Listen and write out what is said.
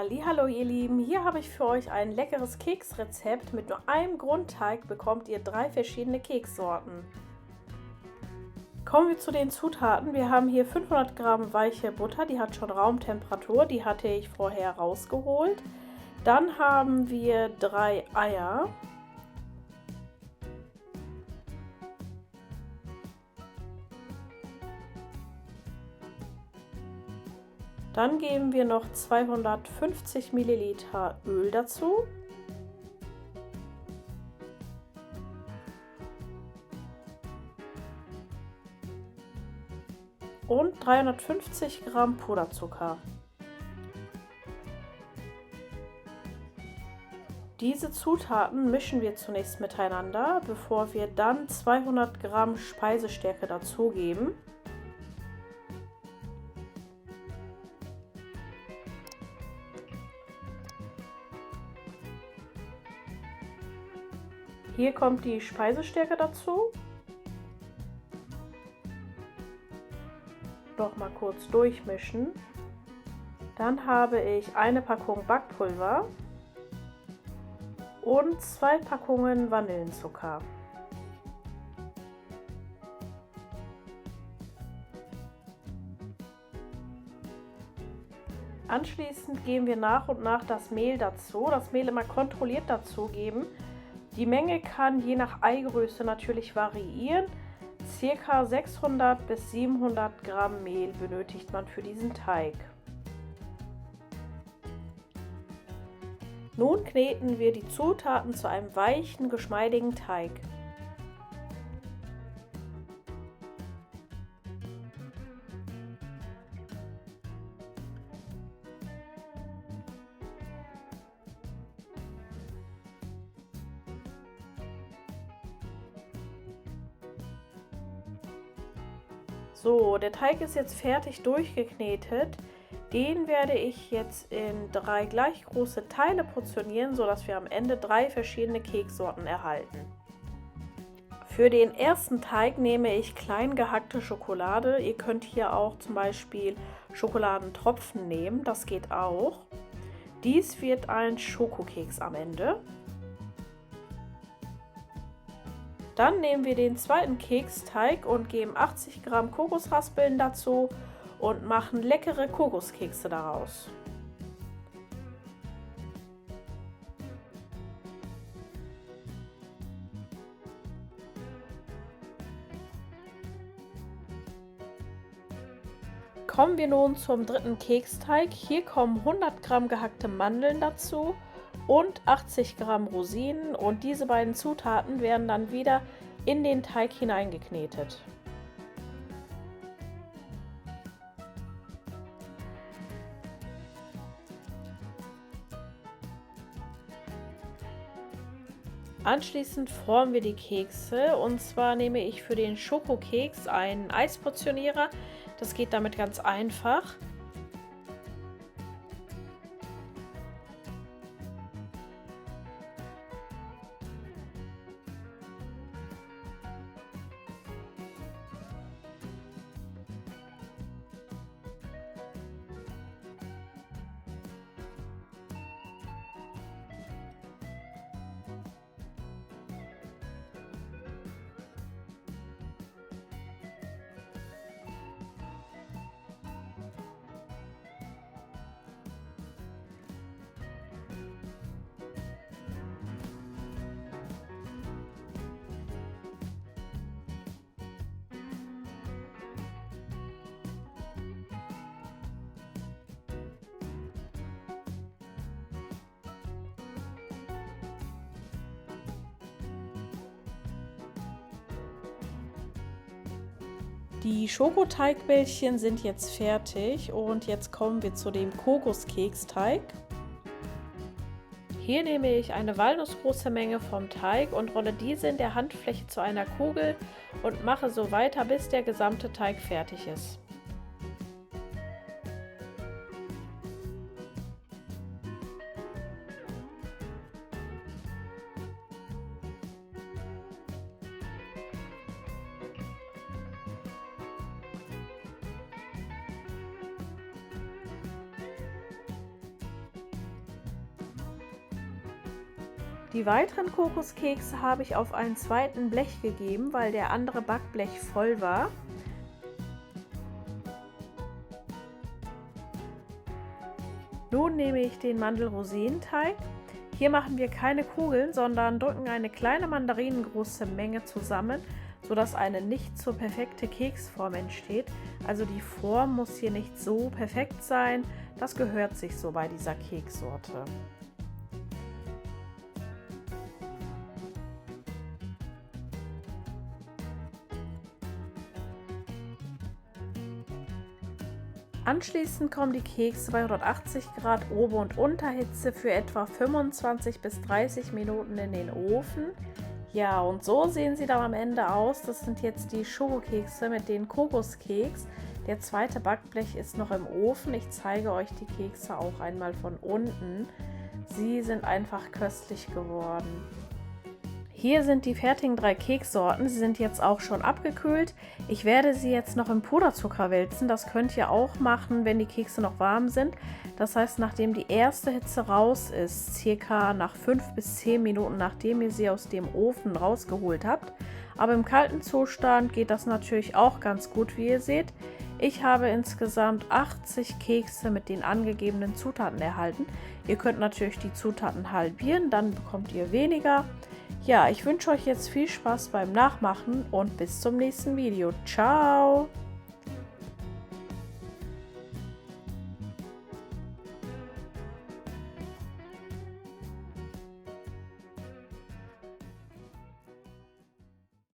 Hallihallo ihr Lieben, hier habe ich für euch ein leckeres Keksrezept. Mit nur einem Grundteig bekommt ihr 3 verschiedene Kekssorten. Kommen wir zu den Zutaten. Wir haben hier 500 Gramm weiche Butter, die hat schon Raumtemperatur, die hatte ich vorher rausgeholt. Dann haben wir 3 Eier. Dann geben wir noch 250 Milliliter Öl dazu. Und 350 Gramm Puderzucker. Diese Zutaten mischen wir zunächst miteinander, bevor wir dann 200 Gramm Speisestärke dazugeben. Hier kommt die Speisestärke dazu. Noch mal kurz durchmischen. Dann habe ich eine Packung Backpulver und 2 Packungen Vanillenzucker. Anschließend geben wir nach und nach das Mehl dazu. Das Mehl immer kontrolliert dazugeben. Die Menge kann je nach Eigröße natürlich variieren. Circa 600 bis 700 Gramm Mehl benötigt man für diesen Teig. Nun kneten wir die Zutaten zu einem weichen, geschmeidigen Teig. So, der Teig ist jetzt fertig durchgeknetet. Den werde ich jetzt in 3 gleich große Teile portionieren, sodass wir am Ende 3 verschiedene Keksorten erhalten. Für den ersten Teig nehme ich klein gehackte Schokolade. Ihr könnt hier auch zum Beispiel Schokoladentropfen nehmen, das geht auch. Dies wird ein Schokokeks am Ende. Dann nehmen wir den zweiten Keksteig und geben 80 Gramm Kokosraspeln dazu und machen leckere Kokoskekse daraus. Kommen wir nun zum dritten Keksteig. Hier kommen 100 Gramm gehackte Mandeln dazu und 80 Gramm Rosinen, und diese beiden Zutaten werden dann wieder in den Teig hineingeknetet. Anschließend formen wir die Kekse, und zwar nehme ich für den Schokokeks einen Eisportionierer. Das geht damit ganz einfach. Die Schokoteigbällchen sind jetzt fertig, und jetzt kommen wir zu dem Kokoskeksteig. Hier nehme ich eine walnussgroße Menge vom Teig und rolle diese in der Handfläche zu einer Kugel und mache so weiter, bis der gesamte Teig fertig ist. Die weiteren Kokoskekse habe ich auf einen zweiten Blech gegeben, weil der andere Backblech voll war. Nun nehme ich den Mandel-Rosinen-Teig. Hier machen wir keine Kugeln, sondern drücken eine kleine mandarinengroße Menge zusammen, sodass eine nicht so perfekte Keksform entsteht. Also die Form muss hier nicht so perfekt sein, das gehört sich so bei dieser Keksorte. Anschließend kommen die Kekse bei 180 Grad Ober- und Unterhitze für etwa 25 bis 30 Minuten in den Ofen. Ja, und so sehen sie dann am Ende aus. Das sind jetzt die Schokokekse mit den Kokoskeks. Der zweite Backblech ist noch im Ofen. Ich zeige euch die Kekse auch einmal von unten. Sie sind einfach köstlich geworden. Hier sind die fertigen 3 Keksorten. Sie sind jetzt auch schon abgekühlt. Ich werde sie jetzt noch im Puderzucker wälzen. Das könnt ihr auch machen, wenn die Kekse noch warm sind. Das heißt, nachdem die erste Hitze raus ist, circa nach 5 bis 10 Minuten, nachdem ihr sie aus dem Ofen rausgeholt habt. Aber im kalten Zustand geht das natürlich auch ganz gut, wie ihr seht. Ich habe insgesamt 80 Kekse mit den angegebenen Zutaten erhalten. Ihr könnt natürlich die Zutaten halbieren, dann bekommt ihr weniger. Ja, ich wünsche euch jetzt viel Spaß beim Nachmachen und bis zum nächsten Video. Ciao!